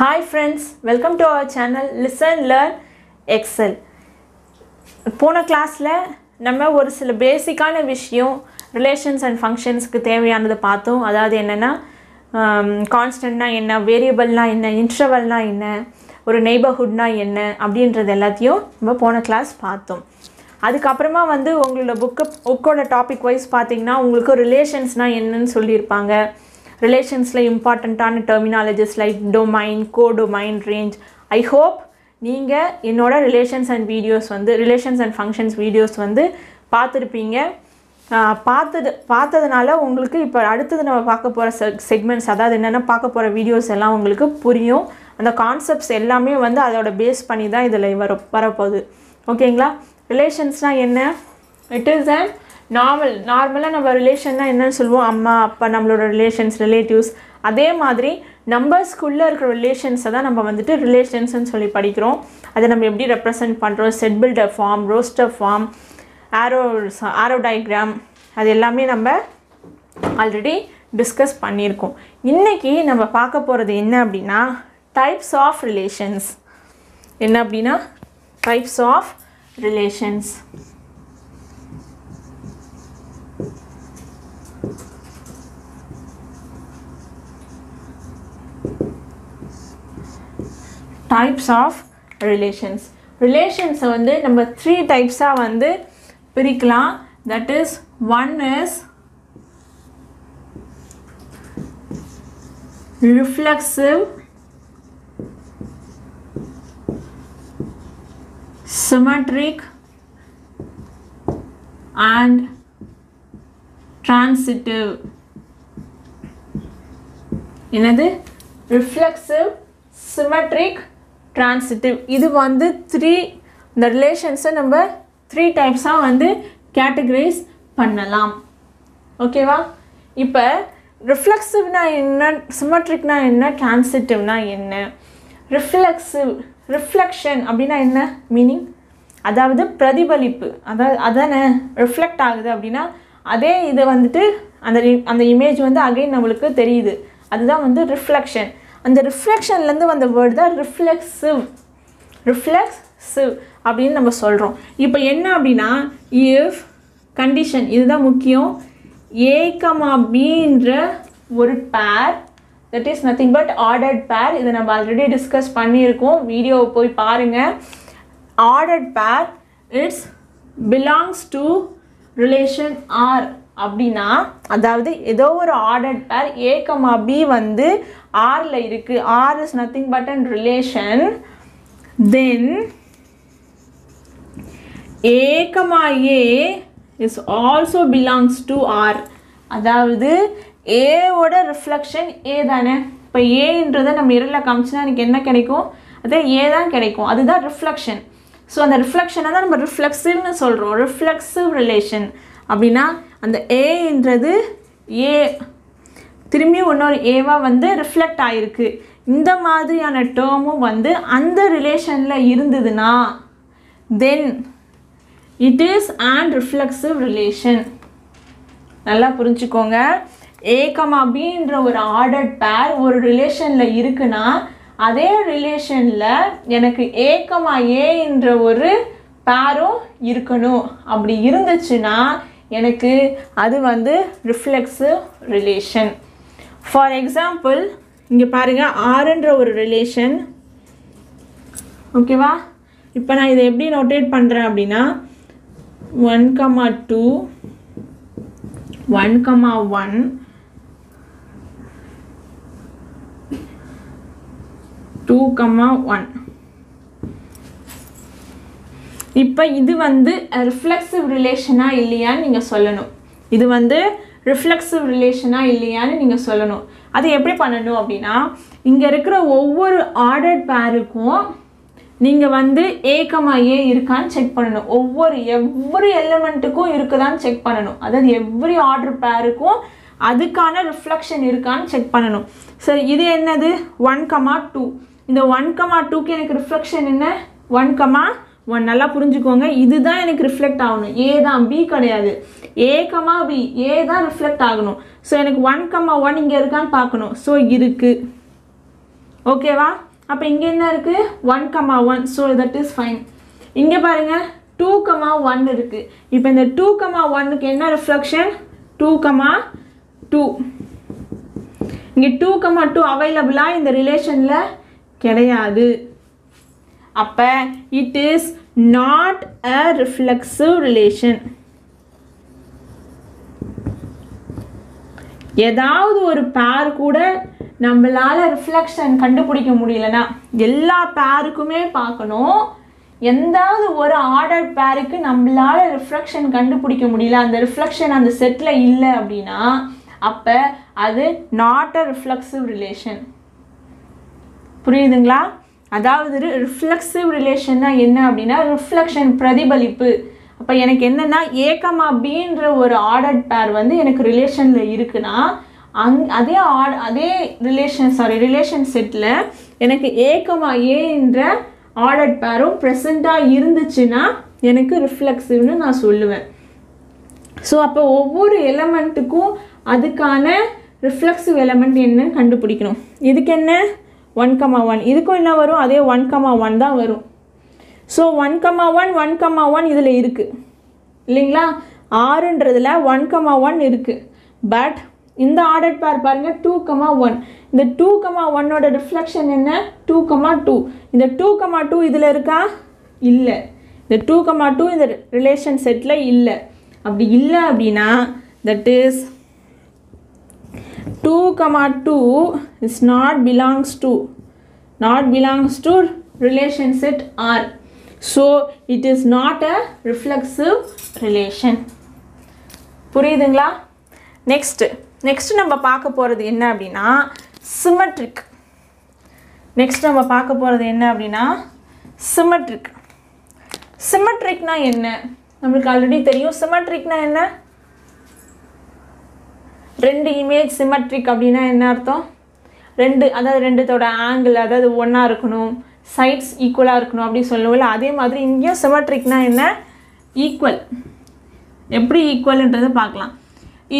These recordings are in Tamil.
Hi friends, welcome to our channel Listen Learn Excel. போன கிளாஸ்ல நம்ம ஒரு சில பேசிக்கான விஷயம் ரிலேஷன்ஸ் அண்ட் ஃபங்க்ஷன்ஸ்க்கு தேவையானது பார்த்தோம். அதாவது என்னன்னா கான்ஸ்டன்ட்னா என்ன, வேரியபிள்னா என்ன, இன்டர்வல்னா என்ன, ஒரு நெய்பர்ஹுட்னா என்ன அப்படின்றது எல்லாத்தையும் நம்ம போன கிளாஸ் பார்த்தோம். அதுக்கப்புறமா உங்களோட புக்கோட டாபிக் வைஸ் பார்த்தீங்கன்னா உங்களுக்கு ரிலேஷன்ஸ்னால் என்னன்னு சொல்லியிருப்பாங்க. ரிலேஷன்ஸில் இம்பார்ட்டண்ட்டான terminologies like domain, codomain, range. I hope நீங்கள் என்னோட ரிலேஷன்ஸ் அண்ட் ஃபங்க்ஷன்ஸ் வீடியோஸ் பார்த்துருப்பீங்க. பார்த்ததுனால உங்களுக்கு இப்போ அடுத்தது நம்ம பார்க்க போகிற செக்மெண்ட்ஸ், அதாவது என்னென்ன பார்க்க போகிற வீடியோஸ் எல்லாம் உங்களுக்கு புரியும். அந்த கான்செப்ட்ஸ் எல்லாமே அதோட பேஸ் பண்ணி தான் இதில் வரப்போகுது. ஓகேங்களா? ரிலேஷன்ஸ்னால் என்ன? இட் இஸ் அண்ட் நார்மலாக நம்ம ரிலேஷன்னா என்னன்னு சொல்லுவோம், அம்மா அப்பா, நம்மளோட ரிலேட்டிவ்ஸ். அதே மாதிரி நம்பர்ஸ்குள்ளே இருக்கிற ரிலேஷன்ஸை தான் நம்ம ரிலேஷன்ஸ்ன்னு சொல்லி படிக்கிறோம். அதை நம்ம எப்படி ரெப்ரசன்ட் பண்ணுறோம், set builder form, roster form, arrow diagram, அது எல்லாமே நம்ம ஆல்ரெடி டிஸ்கஸ் பண்ணியிருக்கோம். இன்றைக்கி நம்ம பார்க்க போகிறது என்ன அப்படின்னா டைப்ஸ் ஆஃப் ரிலேஷன்ஸ். என்ன அப்படின்னா types of relations. Types of relations. ரிலேஷன்ஸை நம்ம 3 டைப்ஸாக பிரிக்கலாம். That is, one is reflexive, symmetric and transitive. என்னது? Reflexive, symmetric, transitive. இது 3 இந்த ரிலேஷன்ஸை நம்ம 3 டைப்ஸாக கேட்டகரைஸ் பண்ணலாம். ஓகேவா? இப்போ ரிஃப்ளெக்சிவ்னா என்ன, சிமெட்ரிக்னா என்ன, ட்ரான்சிட்டிவ்னா என்ன? ரிஃப்ளெக்ஷன் அப்படின்னா என்ன மீனிங்? அதாவது பிரதிபலிப்பு. அதானே ரிஃப்ளெக்ட் ஆகுது அப்படின்னா அதே இதை அந்த இமேஜ் அகைன் நம்மளுக்கு தெரியுது. அதுதான் ரிஃப்ளெக்ஷன். அந்த ரிஃப்ளெக்ஷன்லேருந்து வந்த வேர்டு தான் ரிஃப்ளெக்சிவ் அப்படின்னு நம்ம சொல்கிறோம். இப்போ என்ன அப்படின்னா, இஃப் கண்டிஷன், இதுதான் முக்கியம், A,B ஒரு பேர், that is nothing but ordered பேர். இதை நம்ம ஆல்ரெடி டிஸ்கஸ் பண்ணியிருக்கோம், வீடியோவை போய் பாருங்கள். ஆர்டர்ட் பேர் it's belongs to relation R அப்படின்னா, அதாவது ஏதோ ஒரு ஆர்டர்ட் பேர் A,B Rல இருக்கு, R is nothing but an relation, then A,A is also belongs to R. அதாவது A ஓட ரிஃப்ளெக்ஷன் A தானே. இப்போ Aன்றதை நம்ம இரல காமிச்சுன்னா எனக்கு என்ன கிடைக்கும்? அதே A தான் கிடைக்கும். அதுதான் ரிஃப்ளெக்ஷன். ஸோ அந்த ரிஃப்ளெக்ஷனை தான் நம்ம ரிஃப்ளெக்சிவ்னு சொல்கிறோம். ரிஃப்ளெக்சிவ் ரிலேஷன் அப்படின்னா அந்த Aன்றது A திரும்பியும் இன்னொரு ஏவாக ரிஃப்ளெக்ட் ஆகிருக்கு. இந்த மாதிரியான டேர்மும் அந்த ரிலேஷனில் இருந்ததுன்னா then it is and reflexive relation. நல்லா புரிஞ்சுக்கோங்க. A,Bன்ற ஒரு ஆர்டர்ட் பேர் ஒரு ரிலேஷனில் இருக்குன்னா அதே ரிலேஷனில் எனக்கு A,A ஒரு பேரும் இருக்கணும். அப்படி இருந்துச்சுன்னா எனக்கு அது ரிஃப்ளெக்சிவ் ரிலேஷன். ஃபார் எக்ஸாம்பிள் இங்கே பாருங்கள், ஆறுன்ற ஒரு ரிலேஷன். ஓகேவா? இப்போ நான் இதை எப்படி நோட்டேட் பண்ணுறேன் அப்படின்னா 1,2 1,1 2,1. இப்போ இது ரிஃப்ளெக்சிவ் ரிலேஷனா இல்லையான்னு நீங்கள் சொல்லணும். இது ரிஃப்ளெக்சிவ் ரிலேஷனா இல்லையான்னு நீங்கள் சொல்லணும். அது எப்படி பண்ணணும் அப்படின்னா, இங்கே இருக்கிற ஒவ்வொரு ஆர்டர்ட் பேருக்கும் நீங்கள் A,A இருக்கான்னு செக் பண்ணணும். எவ்வொரு எலிமெண்ட்டுக்கும் இருக்குதான்னு செக் பண்ணணும். அதாவது எவ்ரி ஆர்டர் பேருக்கும் அதுக்கான ரிஃப்ளெக்ஷன் இருக்கான்னு செக் பண்ணணும். சரி, இது என்னது? 1,2. இந்த 1,2க்கு எனக்கு ரிஃப்ளெக்ஷன் என்ன? 1,1. நல்லா புரிஞ்சுக்கோங்க, இதுதான் எனக்கு ரிஃப்ளெக்ட் ஆகணும். A தான், B கிடையாது. A,B A தான் ரிஃப்ளெக்ட் ஆகணும். ஸோ எனக்கு 1,1 இங்கே இருக்கான்னு பார்க்கணும். ஸோ இருக்குது. ஓகேவா? அப்போ இங்கே என்ன இருக்குது 1,1. So that is fine. இங்கே பாருங்கள் 2,1 இருக்குது. இப்போ இந்த 2,1க்கு என்ன ரிஃப்ளெக்ஷன் 2,2. இங்கே 2,2 அவைலபிளாக இந்த ரிலேஷனில் கிடையாது. அப்போ it is not a reflexive relation. ஏதாவது ஒரு பேர் கூட நம்மளால் ரிஃப்ளெக்ஷன் கண்டுபிடிக்க முடியலன்னா எல்லா பேருக்குமே பார்க்கணும். எந்தாவது ஒரு ஆர்டர் பேருக்கு நம்மளால் ரிஃப்ளெக்ஷன் கண்டுபிடிக்க முடியல, அந்த ரிஃப்ளெக்ஷன் அந்த செட்டில் இல்லை அப்படின்னா அப்போ அது நாட் அ ரிஃப்ளெக்சிவ் ரிலேஷன். புரியுதுங்களா? அதாவது ரிஃப்ளெக்சிவ் ரிலேஷன்னா என்ன அப்படின்னா ரிஃப்ளெக்ஷன் பிரதிபலிப்பு. அப்போ எனக்கு என்னென்னா A,Bன்ற ஒரு ஆர்டர் பேர் வந்து எனக்கு ரிலேஷனில் இருக்குன்னா அதே ரிலேஷன் செட்டில் எனக்கு A,Aன்ற ஆர்டர் பேரும் ப்ரெசண்ட்டாக இருந்துச்சுன்னா எனக்கு ரிஃப்ளெக்சிவ்னு நான் சொல்லுவேன். ஸோ அப்போ ஒவ்வொரு எலமெண்ட்டுக்கும் அதுக்கான ரிஃப்ளெக்சிவ் எலமெண்ட் என்னன்னு கண்டுபிடிக்கணும். இதுக்கு என்ன 1,1, இதுக்கும் என்ன வரும் அதே 1,1 தான் வரும். ஸோ 1,1 1,1 இதில் இருக்குது இல்லைங்களா? 6ன்றதில் 1,1 இருக்குது. பட் இந்த ஆர்டர் பேர் பாருங்கள் 2,1. இந்த 2,1ஓட ரிஃப்ளெக்ஷன் என்ன 2,2. இந்த 2,2 இதில் இருக்கா? இல்லை. இந்த 2,2 இந்த ரிலேஷன் செட்டில் இல்லை. அப்படி இல்லை அப்படின்னா that is 2,2 is not belongs to relation set R. So it is not a reflexive relation. புரியுதுங்களா? நெக்ஸ்ட் நம்ம பார்க்க போகிறது என்ன அப்படின்னா சிமெட்ரிக். சிமெட்ரிக்னா என்ன நம்மளுக்கு ஆல்ரெடி தெரியும். சிமெட்ரிக்னா என்ன? ரெண்டு இமேஜ் சிமெட்ரிக் அப்படின்னா என்ன அர்த்தம்? ரெண்டுத்தோட ஆங்கிள் அதாவது ஒன்றா இருக்கணும், சைட்ஸ் ஈக்குவலாக இருக்கணும் அப்படி சொல்லுவோம்ல. அதே மாதிரி இங்கேயும் சிமெட்ரிக்னா என்ன? ஈக்குவல். எப்படி ஈக்குவல்ன்றதை பார்க்கலாம்.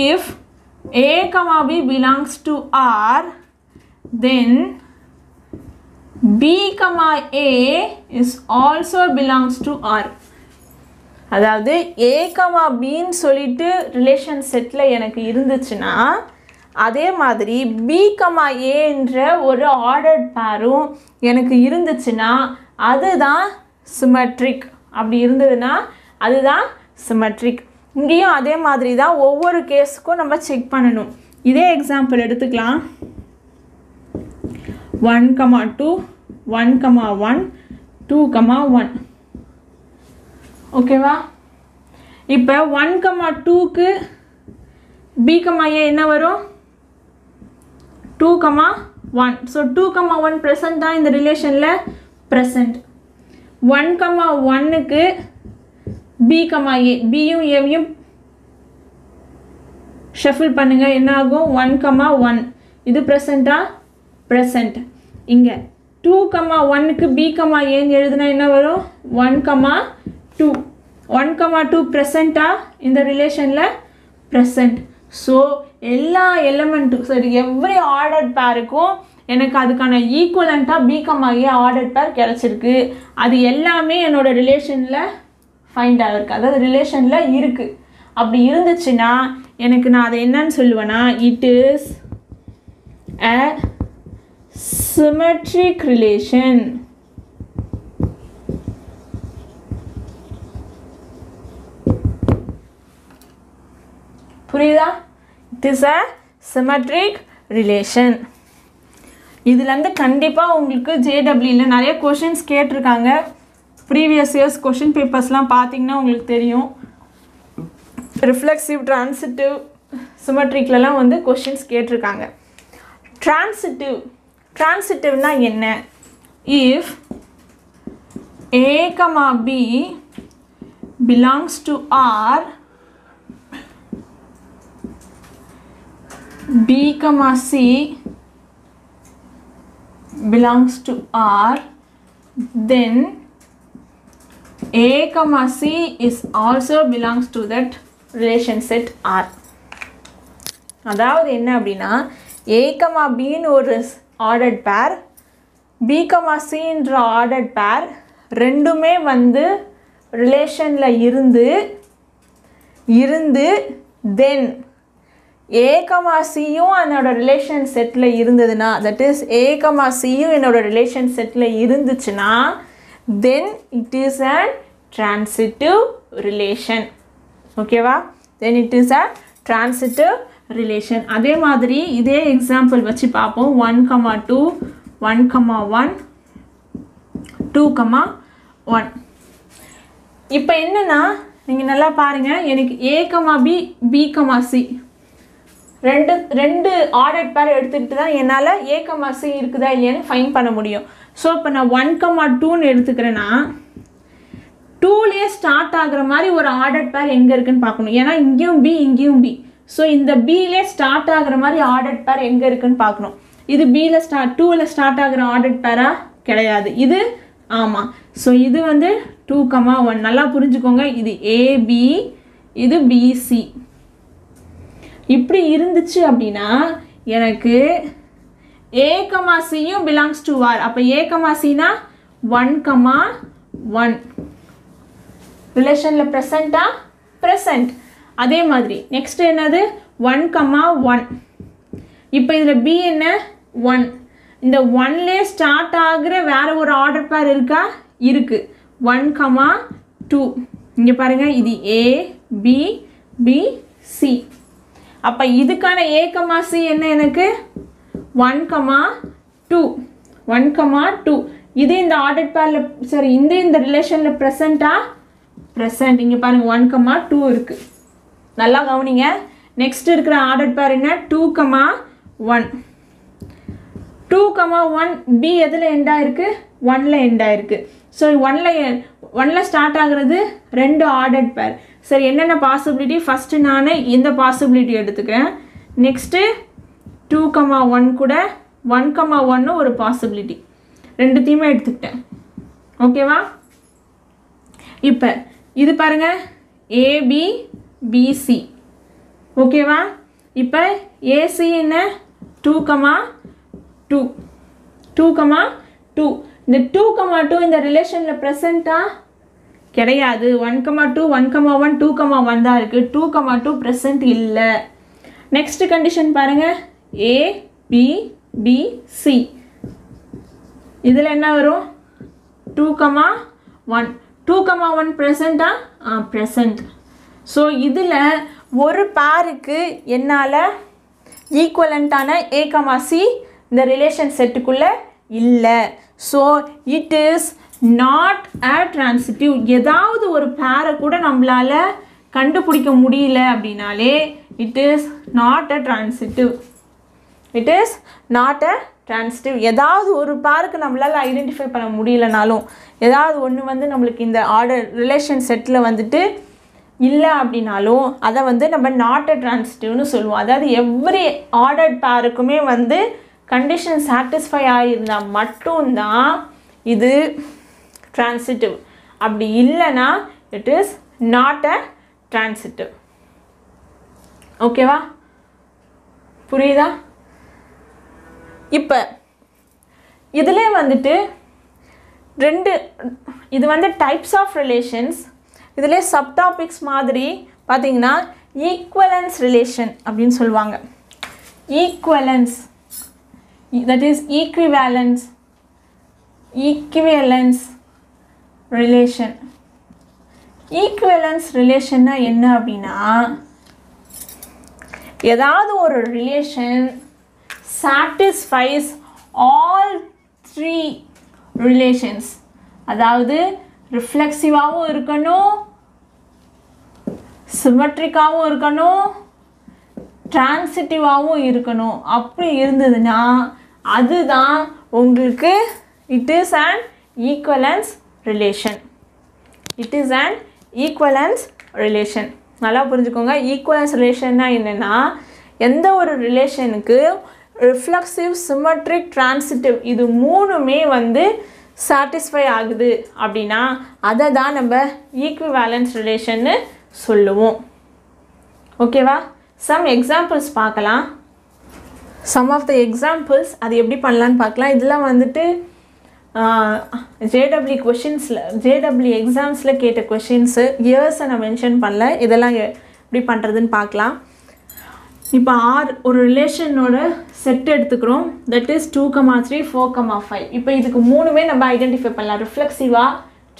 If A,B belongs to R, then B,A is also belongs to R. அதாவது A,Bன்னு சொல்லிட்டு ரிலேஷன் செட்டில் எனக்கு இருந்துச்சுன்னா அதே மாதிரி B,Aன்ற ஒரு ஆர்டர் பேரும் எனக்கு இருந்துச்சுன்னா அதுதான் சிமெட்ரிக். அப்படி இருந்ததுன்னா அதுதான் சிமெட்ரிக். இங்கேயும் அதே மாதிரி தான் ஒவ்வொரு கேஸுக்கும் நம்ம செக் பண்ணணும். இதே எக்ஸாம்பிள் எடுத்துக்கலாம். 1,2 1,1 2,1 ஓகேவா? இப்போ 1,2க்கு B,A என்ன வரும் 2,1. ஸோ 2,1 ப்ரெசன்ட் தான் இந்த ரிலேஷனில் ப்ரெசன்ட். 1,1க்கு B,A பியும் ஏவையும் ஷஃபில் பண்ணுங்கள், என்ன ஆகும் 1,1. இது ப்ரெசண்ட்டாக ப்ரெசண்ட். இங்கே 2,1க்கு B,Aன்னு எழுதுனா என்ன வரும் 1,2. 1,2 ப்ரெசண்ட்டாக இந்த ரிலேஷனில் ப்ரெசண்ட். ஸோ எல்லா எலிமெண்ட்டும் சரி எவ்ரி ஆர்டர் பேருக்கும் எனக்கு அதுக்கான ஈக்குவலண்ட்டாக B,A ஆர்டர் பேர் கிடச்சிருக்கு. அது எல்லாமே என்னோடய ரிலேஷனில் ஃபைண்ட் ஆகிருக்கு, அதாவது ரிலேஷனில் இருக்குது. அப்படி இருந்துச்சுன்னா எனக்கு நான் அதை என்னன்னு சொல்லுவேன்னா it is a symmetric relation. புரியுதா? It is a symmetric relation. இதுலேருந்து கண்டிப்பாக உங்களுக்கு ஜேடபிள்யூவில் நிறைய கொஷின்ஸ் கேட்டிருக்காங்க. ப்ரீவியஸ் இயர்ஸ் கொஷின் பேப்பர்ஸ்லாம் பார்த்தீங்கன்னா உங்களுக்கு தெரியும். ரிஃப்ளெக்சிவ், ட்ரான்சிட்டிவ், சிமெட்ரிக்லலாம் வந்து கொஷின்ஸ் கேட்டிருக்காங்க. ட்ரான்சிட்டிவ்னா என்ன? If A,B belongs to R, B,C belongs to R, then A,C is also belongs to that relation set R. அதாவது என்ன அப்படின்னா A,Bன்னு ஒரு ஆர்டர்ட் பேர், B, C என்ற ஆர்டர்ட் பேர் ரெண்டுமே வந்து ரிலேஷனில் இருந்து தென் A, Cயும் என்னோட ரிலேஷன் செட்டில் இருந்ததுன்னா, தட் இஸ் A, Cயும் என்னோட ரிலேஷன் செட்டில் இருந்துச்சுன்னா then it is a transitive relation. ஓகேவா? Then it is a transitive relation. அதே மாதிரி இதே எக்ஸாம்பிள் வச்சு பார்ப்போம். 1, 2, 1, 1, 2, 1. இப்போ என்னன்னா நீங்கள் நல்லா பாருங்கள், எனக்கு A, B, C ரெண்டு ஆர்டர் பேர் எடுத்துக்கிட்டு தான் என்னால் A, C இருக்குதா இல்லையான்னு ஃபைன் பண்ண முடியும். ஸோ இப்போ நான் 1, 2ன்னு எடுத்துக்கிறேன்னா 2லேயே ஸ்டார்ட் ஆகிற மாதிரி ஒரு ஆர்டர் பேர் எங்கே இருக்குன்னு பார்க்கணும். ஏன்னா இங்கேயும் B இங்கேயும் B. ஸோ இந்த Bலே ஸ்டார்ட் ஆகிற மாதிரி ஆர்டர் பேர் எங்கே இருக்குன்னு பார்க்கணும். இது Bயில் 2ல் ஸ்டார்ட் ஆகிற ஆர்டர் பேராக கிடையாது. இது ஆமாம். ஸோ இது வந்து 2, 1. நல்லா புரிஞ்சுக்கோங்க. இது AB, இது BC. இப்படி இருந்துச்சு அப்படின்னா எனக்கு A, Cயும் பிலாங்ஸ் டு R. அப்போ A, Cனா 1, 1 ரிலேஷனில் ப்ரெசண்ட்டா? ப்ரெசண்ட். அதே மாதிரி நெக்ஸ்ட் என்னது 1, 1. இப்போ இதில் B என்ன 1. இந்த 1லேயே ஸ்டார்ட் ஆகிற வேறு ஒரு ஆர்டர் பேர் இருக்கா? இருக்குது. 1, 2. இங்கே பாருங்கள், இது A, B, B, C. அப்போ இதுக்கான A, C என்ன எனக்கு 1, 2. 1, 2. இது இந்த ஆர்டர் பேரில் சரி இந்த ரிலேஷனில் ப்ரெசண்ட்டா? ப்ரெசண்ட். இங்கே பாருங்கள் 1, 2 இருக்குது. நல்லா கவனிங்க. நெக்ஸ்ட் இருக்கிற ஆர்டர் பேர் என்ன 2, 1. 2, 1 B எதில் எண்டாக இருக்குது? 1ல் எண்டாக இருக்குது. ஸோ 1ல் ஸ்டார்ட் ஆகிறது ரெண்டு ஆர்டர் பேர். சரி, என்னென்ன பாசிபிலிட்டி? ஃபஸ்ட்டு நான் இந்த பாசிபிலிட்டி எடுத்துக்கிறேன். நெக்ஸ்ட்டு 2, 1 கூட 1, 1 ஒரு பாசிபிலிட்டி. ரெண்டுத்தையுமே எடுத்துக்கிட்டேன். ஓகேவா? இப்போ இது பாருங்கள் AB, BC. ஓகேவா? இப்போ AC என்ன 2, 2. 2, 2. இந்த 2, 2 இந்த ரிலேஷனில் ப்ரெசண்ட்டா? கிடையாது. 1, 2, 1, 1, 2, 1 தான் இருக்குது. 2, 2 ப்ரெசண்ட் இல்லை. நெக்ஸ்ட் கண்டிஷன் பாருங்கள் A, B, B, C. இதில் என்ன வரும் 2, 1. 2, 1 ப்ரெசண்ட்டா? ப்ரெசண்ட். ஸோ இதில் ஒரு பேருக்கு என்னால் ஈக்குவலண்ட்டான A, C இந்த ரிலேஷன் செட்டுக்குள்ளே இல்லை. So it is not a transitive. ஏதாவது ஒரு பேரை கூட நம்மளால் கண்டுபிடிக்க முடியல அப்படின்னாலே it is not a transitive. It is not a transitive. ஏதாவது ஒரு பேருக்கு நம்மளால் ஐடென்டிஃபை பண்ண முடியலனாலும், ஏதாவது ஒன்று வந்து நம்மளுக்கு இந்த ஆர்டர் ரிலேஷன் செட்டில் வந்துட்டு இல்லை அப்படின்னாலும் அதை வந்து நம்ம நாட் அ ட்ரான்சிட்டிவ்னு சொல்லுவோம். அதாவது எவ்ரி ஆர்டர் பேருக்குமே வந்து கண்டிஷன் சாட்டிஸ்ஃபை ஆகியிருந்தால் மட்டும்தான் இது ட்ரான்சிட்டிவ். அப்படி இல்லைன்னா it is not a transitive. ஓகேவா? புரியுதா? இப்போ இதிலே வந்துட்டு இது வந்து டைப்ஸ் ஆஃப் ரிலேஷன்ஸ். இதிலே சப்டாபிக்ஸ் மாதிரி பார்த்தீங்கன்னா ஈக்குவலன்ஸ் ரிலேஷன் அப்படின்னு சொல்லுவாங்க. Equivalence, that is equivalence relation. Equivalence ரிலேஷன்னா என்ன அப்படின்னா, ஏதாவது ஒரு ரிலேஷன் சாட்டிஸ்ஃபைஸ் ஆல் 3 ரிலேஷன்ஸ். அதாவது ரிஃப்ளெக்சிவாகவும் இருக்கணும், சிமெட்ரிக்காகவும் இருக்கணும், ட்ரான்சிட்டிவாகவும் இருக்கணும். அப்படி இருந்ததுன்னா அதுதான் உங்களுக்கு it is an equivalence relation. It is an equivalence relation. நல்லா புரிஞ்சுக்கோங்க. ஈக்குவலன்ஸ் ரிலேஷன்னா என்னென்னா, எந்த ஒரு ரிலேஷனுக்கு ரிஃப்ளெக்சிவ், சிமெட்ரிக், ட்ரான்சிட்டிவ் இது மூணுமே வந்து சாட்டிஸ்ஃபை ஆகுது அப்படின்னா அதை தான் நம்ம ஈக்குவலன்ஸ் ரிலேஷன்னு சொல்லுவோம். ஓகேவா? சம் எக்ஸாம்பிள்ஸ் பார்க்கலாம். சம் ஆஃப் த எக்ஸாம்பிள்ஸ் அது எப்படி பண்ணலான்னு பார்க்கலாம். இதெல்லாம் வந்துட்டு ஜேடபிள்யூ கொஷின்ஸில் ஜேடபிள்யூ எக்ஸாம்ஸில் கேட்ட கொஷின்ஸு இயர்ஸை நான் மென்ஷன் பண்ணல, இதெல்லாம் எப்படி பண்ணுறதுன்னு பார்க்கலாம். இப்போ ஒரு ரிலேஷனோட செட் எடுத்துக்கிறோம், தட் இஸ் 2, 3, 4, 5. இப்போ இதுக்கு மூணுமே நம்ம ஐடென்டிஃபை பண்ணலாம், ரிஃப்ளெக்சிவா,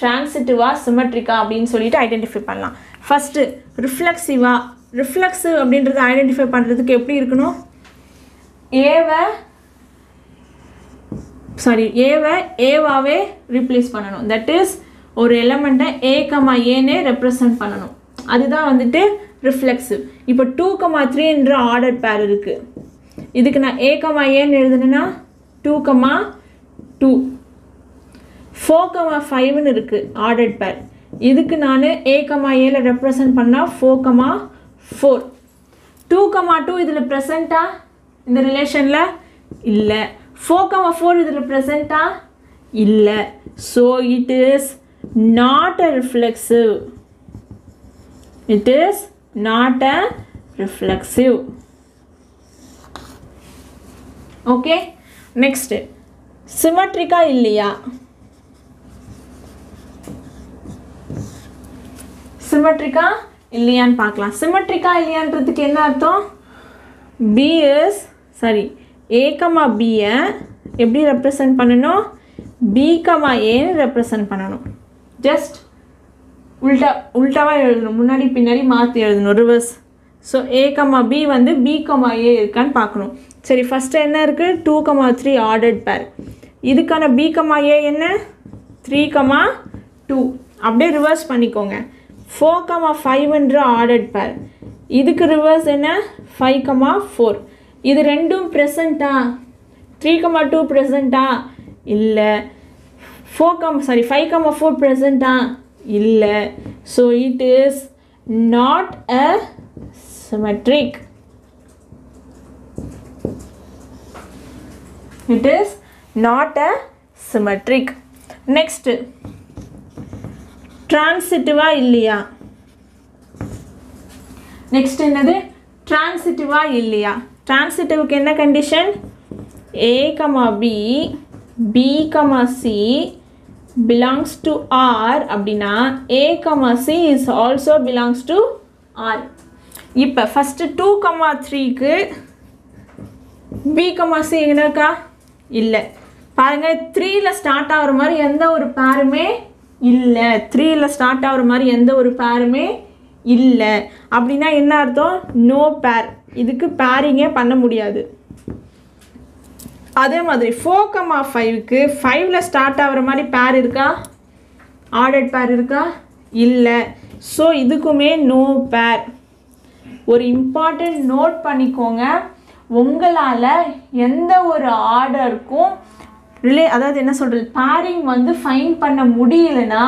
டிரான்சிட்டிவா, சிமெட்ரிக்கா அப்படின்னு சொல்லிட்டு ஐடென்டிஃபை பண்ணலாம். ஃபஸ்ட்டு ரிஃப்ளெக்சிவா, ரிஃப்ளெக்சிவ் அப்படின்றத ஐடென்டிஃபை பண்ணுறதுக்கு எப்படி இருக்கணும், ஏவை ஏவாவே ரீப்ளேஸ் பண்ணணும். தட் இஸ் ஒரு எலமெண்ட்டை ஏனே ரெப்ரசன்ட் பண்ணணும், அதுதான் வந்துட்டு ரிஃப்ளெக்சிவ். இப்போ 2, 3 ஆர்டர் பேர் இருக்குது, இதுக்கு நான் ஏன்னு எழுதுனேன்னா 2, 2. 4, 5ன்னு இருக்குது ஆர்டர் பேர், இதுக்கு நான் ஏல ரெப்ரசன்ட் பண்ணால் 4, 4. 2, 2 இதில் ப்ரெசண்ட்டா இந்த ரிலேஷனில் இல்லை, 4, 4 இதில் ப்ரெசண்ட்டா இல்லை. So it is not a reflexive, it is not a reflexive. Okay, next symmetrica இல்லையா, symmetrica இல்லையான்னு பார்க்கலாம். symmetrica இல்லையான்றதுக்கு என்ன அர்த்தம், a, b எப்படி ரெப்ரசன்ட் பண்ணணும், b, a ரெப்ரசன்ட் பண்ணணும். ஜஸ்ட் உல்டாவாக எழுதணும், முன்னாடி பின்னாடி மாற்றி எழுதணும், ரிவர்ஸ். ஸோ a, b வந்து b, a இருக்கான்னு பார்க்கணும். சரி, ஃபஸ்ட்டு என்ன இருக்குது, 2, 3 ஆர்டர்ட் பேர், இதுக்கான b, a என்ன 3, 2. அப்படியே ரிவர்ஸ் பண்ணிக்கோங்க. 4, 5ன்ற ஆர்டர்ட் பேர், இதுக்கு ரிவர்ஸ் என்ன 5, 4. இது ரெண்டும் ப்ரெசண்ட்டா, 3, 2 ப்ரெசண்ட்டா இல்லை, 5, 4 ப்ரெசண்ட்டா இல்லை. So it is not a symmetric, it is not a symmetric. next transitive இல்லையா, next என்னது transitive இல்லையா, transitive என்ன condition, a, b, c belongs to R அப்படின்னா a, c is also belongs to R. இப்போ ஃபஸ்ட்டு 2, 3க்கு b, c எங்கே இருக்கா, இல்லை. பாருங்கள், 3ல் ஸ்டார்ட் ஆகிற மாதிரி எந்த ஒரு பேருமே இல்லை, 3ல் ஸ்டார்ட் ஆகிற மாதிரி எந்த ஒரு பேருமே இல்லை. அப்படின்னா என்ன அர்த்தம், நோ பேர், இதுக்கு பேரிங்கே பண்ண முடியாது. அதே மாதிரி 4, 5க்கு 5ல் ஸ்டார்ட் ஆகிற மாதிரி பேர் இருக்கா, ஆர்டர்ட் பேர் இருக்கா, இல்லை. ஸோ இதுக்குமே நோ பேர். ஒரு இம்பார்ட்டன்ட் நோட் பண்ணிக்கோங்க, உங்களால் எந்த ஒரு ஆர்டருக்கும் அதாவது என்ன சொல்கிறது, பேரிங் வந்து ஃபைண்ட் பண்ண முடியலன்னா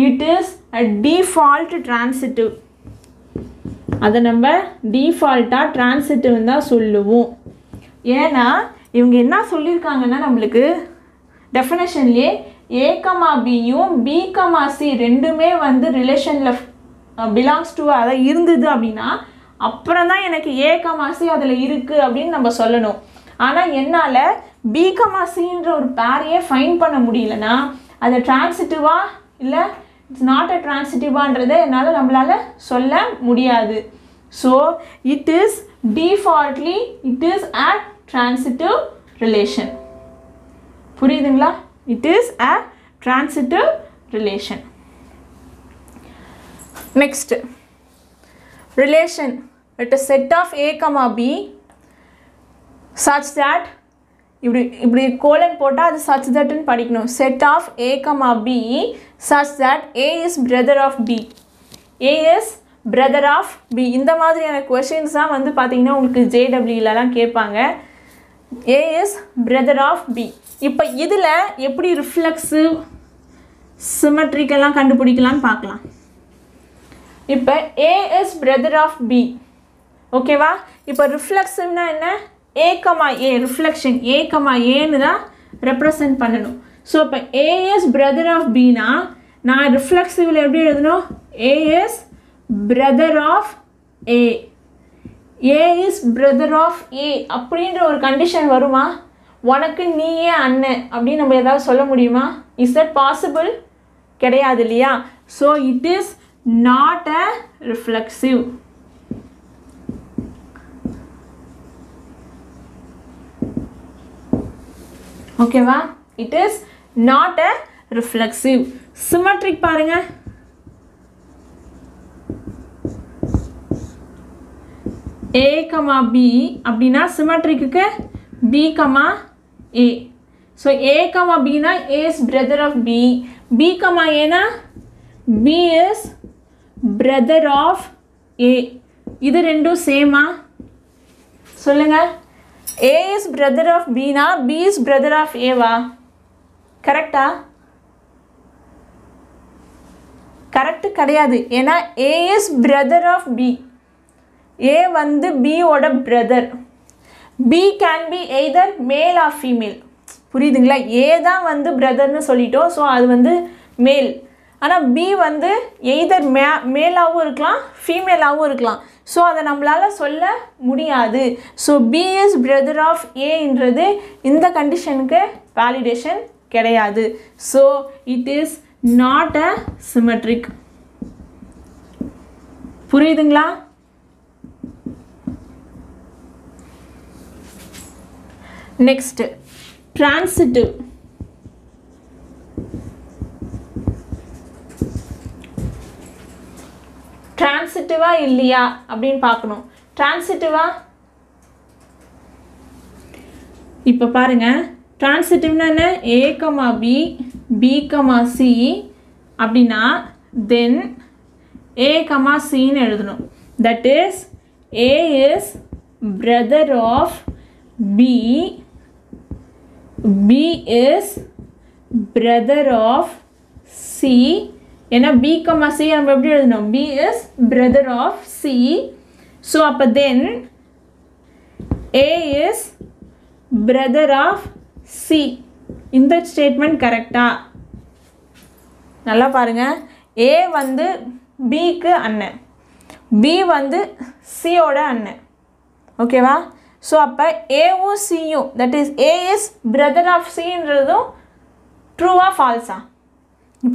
it is a default transitive. அதை நம்ம டிஃபால்ட்டாக டிரான்சிட்டிவ்னு தான் சொல்லுவோம். ஏன்னா இவங்க என்ன சொல்லியிருக்காங்கன்னா, நம்மளுக்கு டெஃபினேஷன்லேயே a, bயும் b, c ரெண்டுமே வந்து ரிலேஷனில் பிலாங்ஸ் டு அதை இருந்தது அப்படின்னா அப்புறம் தான் எனக்கு a, c அதில் இருக்குது அப்படின்னு நம்ம சொல்லணும். ஆனால் என்னால் b, cன்ற ஒரு பேரையே ஃபைண்ட் பண்ண முடியலன்னா அது டிரான்சிட்டிவா இல்லை இட்ஸ் நாட் அ டிரான்சிட்டிவான்றதை நம்மளால் சொல்ல முடியாது. So it is defaultly it is a transitive relation. புரியுதுங்களா, it is a transitive relation. next relation at a set of a, b such that இப்படி கோலன் போட்டால் அது such that ன்னு படிக்கணும். set of a, b such that a is brother of b, a is brother of b. இந்த மாதிரியான கொஷின்ஸ் தான் வந்து பார்த்தீங்கன்னா உங்களுக்கு ஜேடபிள்யூலலாம் கேட்பாங்க. a is brother of b. இப்போ இதில் எப்படி ரிஃப்ளெக்ஸிவ் சிமெட்ரிக்கெல்லாம் கண்டுபிடிக்கலான்னு பார்க்கலாம். இப்போ a is brother of b, ஓகேவா. இப்போ ரிஃப்ளெக்ஸிவ்னா என்ன, a, a ரிஃப்ளெக்ஷன் a, aன்னு தான் ரெப்ரசன்ட் பண்ணணும். ஸோ இப்போ a is brother of bனா நான் ரிஃப்ளெக்ஸிவில் எப்படி எழுதணும், a is brother of a, a is brother of a அப்படின்ற ஒரு கண்டிஷன் வருமா, உனக்கு நீயே அண்ணன் அப்படின்னு நம்ம ஏதாவது சொல்ல முடியுமா? Is that possible? கிடையாது இல்லையா? So it is not a reflexive. ஓகேவா? It is not a reflexive. Symmetric பாருங்க. A, B அப்படின்னா சிமெட்ரிக்கு B, A. ஸோ A, Bனா A is brother of B. B, Aனா B is brother of A. இது ரெண்டும் சேமா? சொல்லுங்க. A is brother of B னா B is brother of A வா? கரெக்டா? கரெக்ட் கிடையாது. ஏன்னா A is brother of B. A வந்து B ஓட brother. B can be either male or female. புரியுதுங்களா? A தான் வந்து பிரதர்னு சொல்லிட்டோம். ஸோ அது வந்து மேல். ஆனால் B வந்து எய்தர் மேலாகவும் இருக்கலாம் ஃபீமேலாகவும் இருக்கலாம். ஸோ அதை நம்மளால் சொல்ல முடியாது. So B is brother of Aன்றது இந்த கண்டிஷனுக்கு வேலிடேஷன் கிடையாது. So it is not a symmetric. புரியுதுங்களா? Next transitive. டிரான்சிட்டிவா இல்லையா அப்படின்னு பார்க்கணும். டிரான்சிட்டிவா இப்போ பாருங்க. டிரான்சிட்டிவ்னா என்ன? A, B, B, C அப்படின்னா தென் A, Cன்னு எழுதணும். That is A is brother of B, B is brother of C. ஏன்னா B, C நம்ம எப்படி எழுதணும்? B is brother of C. So அப்போ தென் A is brother of C. இந்த ஸ்டேட்மெண்ட் கரெக்டா? நல்லா பாருங்க. A வந்து Bக்கு அண்ணன், B வந்து Cயோட அண்ணன். ஓகேவா? ஸோ அப்போ ஏவும் சியும் that is A is brother of Cன்றதும் ட்ரூவா ஃபால்ஸா?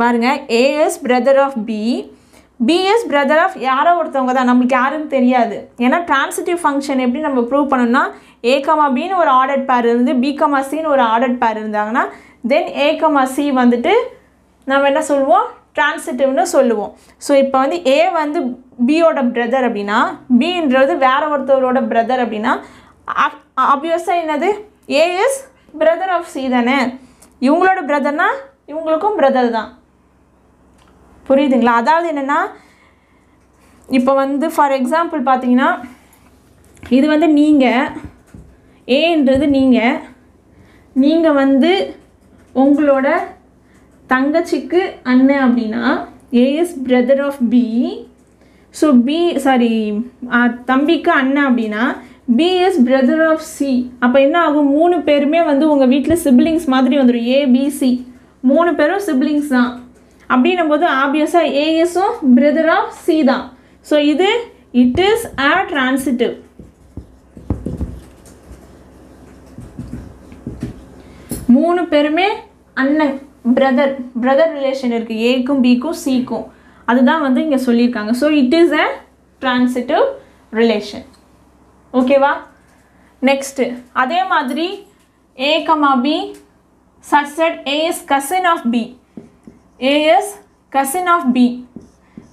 பாருங்க. A is brother of B, B is brother of யாரோ ஒருத்தவங்க தான், நம்மளுக்கு யாருன்னு தெரியாது. ஏன்னா டிரான்சிட்டிவ் ஃபங்க்ஷன் எப்படி நம்ம ப்ரூவ் பண்ணணும்னா A, Bன்னு ஒரு ஆர்டர்ட் பேர் இருந்து B, Cன்னு ஒரு ஆர்டர்ட் பேர் இருந்தாங்கன்னா தென் A, C வந்துட்டு நம்ம என்ன சொல்லுவோம்? டிரான்சிட்டிவ்னு சொல்லுவோம். ஸோ இப்போ வந்து A வந்து Bயோட பிரதர் அப்படின்னா Bன்றது வேற ஒருத்தவரோட பிரதர் அப்படின்னா ஆப்வியஸாக என்னது? A is brother of C தானே. இவங்களோட பிரதர்னா இவங்களுக்கும் பிரதர் தான். புரியுதுங்களா? அதாவது என்னென்னா இப்போ வந்து ஃபார் எக்ஸாம்பிள் பார்த்தீங்கன்னா இது வந்து நீங்கள் ஏன்றது நீங்கள் வந்து உங்களோட தங்கச்சிக்கு அண்ணன் அப்படின்னா A is brother of B. So தம்பிக்கு அண்ணன் அப்படின்னா B is brother of C. அப்போ என்ன ஆகும்? 3 பேருமே வந்து உங்கள் வீட்டில் சிப்ளிங்ஸ் மாதிரி வந்துடும். A, B, C 3 பேரும் சிப்ளிங்ஸ் தான். அப்படின்னும் போது ஆப்வியஸாக A இஸும் brother of C தான். ஸோ இது இட் இஸ் அ டிரான்சிட்டிவ். மூணு பேருமே அண்ணன் பிரதர் ரிலேஷன் இருக்குது ஏக்கும் பிக்கும் சிக்கும். அதுதான் வந்து இங்கே சொல்லியிருக்காங்க. So it is a transitive relation. ஓகேவா? நெக்ஸ்ட்டு அதே மாதிரி A, B such that A is cousin of B. A is cousin of B.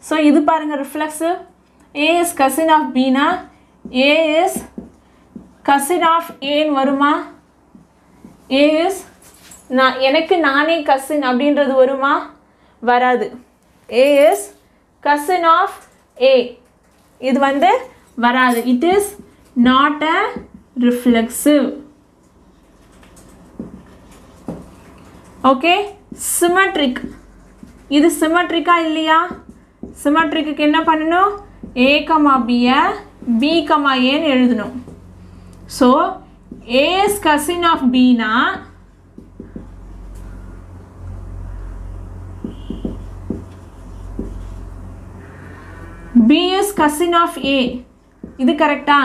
So இது பாருங்கள் reflexive. A is cousin of B னா A is cousin of Aன்னு வருமா? A is எனக்கு நானே கசின் அப்படின்றது வருமா? வராது. A is cousin of A. இது வந்து வராது. It is not a reflexive. Okay. Symmetric. இது சிமெட்ரிக்கா இல்லையா? சிமெட்ரிக்கு என்ன பண்ணணும்? A, Bயை B, Aன்னு எழுதணும். So A is cousin of B னா B is cousin of A. இது கரெக்டா?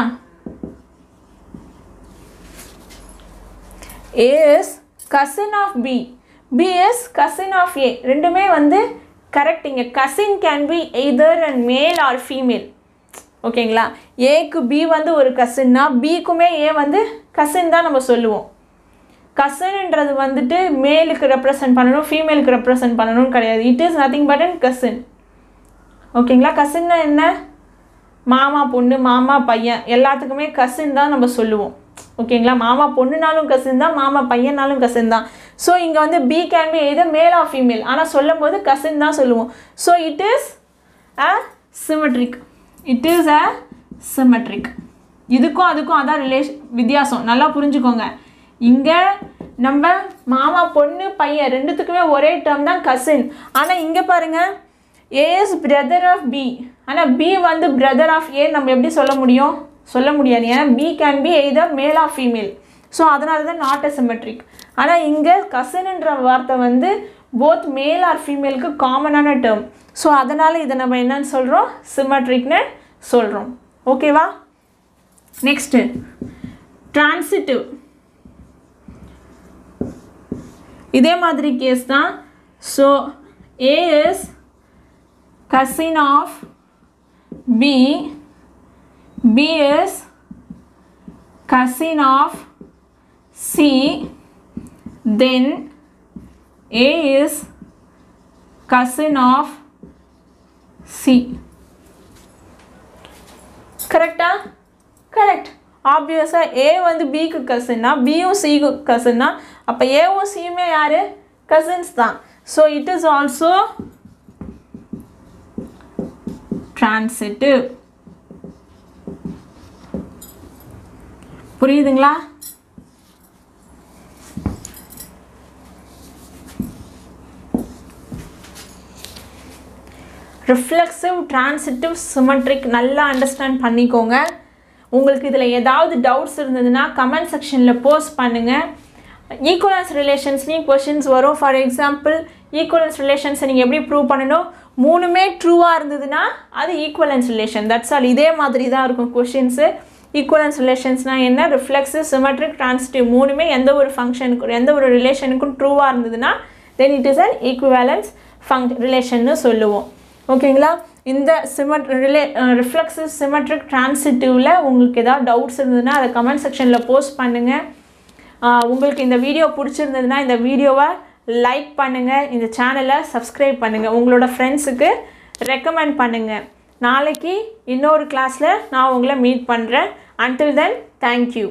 A is cousin of B. B is cousin of A. ரெண்டுமே வந்து correct. இங்க cousin can be either a male or female. ஓகேங்களா? Aக்கு B வந்து ஒரு cousinனா Bக்குமே A வந்து cousin தான் நம்ம சொல்லுவோம். cousinன்றது வந்துட்டு மேலுக்கு ரெப்ரசன்ட் பண்ணணும், ஃபீமேலுக்கு ரெப்ரசன்ட் பண்ணணும் கிடையாது. It is nothing but an cousin. ஓகேங்களா? cousinனா என்ன? மாமா பொண்ணு, மாமா பையன் எல்லாத்துக்குமே cousin தான் நம்ம சொல்லுவோம். ஓகேங்களா? மாமா பொண்ணுனாலும் cousin தான், மாமா பையனாலும் cousin தான். ஸோ இங்கே வந்து B can be either male or female. ஆனால் சொல்லும் போது cousin தான் சொல்லுவோம். So it is a symmetric. It is a symmetric. இதுக்கும் அதுக்கும் அதான் வித்தியாசம். நல்லா புரிஞ்சுக்கோங்க. இங்கே நம்ம மாமா பொண்ணு பையன் ரெண்டுத்துக்குமே ஒரே டேர்ம் தான் cousin. ஆனால் இங்கே பாருங்கள், A is brother of B. ஆனால் B வந்து brother of A நம்ம எப்படி சொல்ல முடியும்? சொல்ல முடியாது. ஏன்னா B can be either male or female. So அதனால தான் நாட் a symmetric. ஆனால் இங்கே கசின்ன்ற வார்த்தை வந்து போத் மேல் ஆர் ஃபீமேலுக்கு காமனான டேர்ம். ஸோ அதனால் இதை நம்ம என்னன்னு சொல்கிறோம்? சிமெட்ரிக்னு சொல்கிறோம். ஓகேவா? Next transitive. இதே மாதிரி கேஸ் தான். So A is cousin of B. B is cousin of C. Then A is cousin of C. கரெக்டா? கரெக்ட். ஆப்வியஸாக A வந்து Bக்கு கசின்னா Bயும் Cக்கு கசின்னா அப்போ Aவும் Cயுமே யார்? கசின்ஸ் தான். So it is also transitive. புரியுதுங்களா? ரிஃப்ளெக்சிவ், டிரான்சிட்டிவ், சிமெட்ரிக் நல்லா அண்டர்ஸ்டாண்ட் பண்ணிக்கோங்க. உங்களுக்கு இதில் ஏதாவது டவுட்ஸ் இருந்ததுன்னா கமெண்ட் செக்ஷனில் போஸ்ட் பண்ணுங்கள். ஈக்குவலன்ஸ் ரிலேஷன்ஸ்லேயும் கொஷின்ஸ் வரும். ஃபார் எக்ஸாம்பிள், ஈக்குவலன்ஸ் ரிலேஷன்ஸை நீங்கள் எப்படி ப்ரூவ் பண்ணணும்? மூணுமே ட்ரூவாக இருந்ததுன்னா அது ஈக்குவலன்ஸ் ரிலேஷன். That's all. இதே மாதிரி தான் இருக்கும் கொஷின்ஸு. ஈக்குவலன்ஸ் ரிலேஷன்ஸ்னால் என்ன? ரிஃப்ளெக்சிவ், சிமெட்ரிக், டிரான்சிட்டிவ் மூணுமே எந்த ஒரு ஃபங்க்ஷனுக்கும் எந்த ஒரு ரிலேஷனுக்கும் ட்ரூவாக இருந்ததுன்னா then it is an equivalence ரிலேஷன்னு சொல்லுவோம். ஓகேங்களா? இந்த ரிஃப்ளெக்சிவ், சிமெட்ரிக், டிரான்சிட்டிவில் உங்களுக்கு ஏதாவது டவுட்ஸ் இருந்ததுன்னா அதை கமெண்ட் செக்ஷனில் போஸ்ட் பண்ணுங்கள். உங்களுக்கு இந்த வீடியோ பிடிச்சிருந்ததுன்னா இந்த வீடியோவை லைக் பண்ணுங்கள், இந்த சேனலை சப்ஸ்கிரைப் பண்ணுங்கள், உங்களோட ஃப்ரெண்ட்ஸுக்கு ரெக்கமெண்ட் பண்ணுங்கள். நாளைக்கு இன்னொரு கிளாஸில் நான் உங்களை மீட் பண்ணுறேன். Until then, thank you.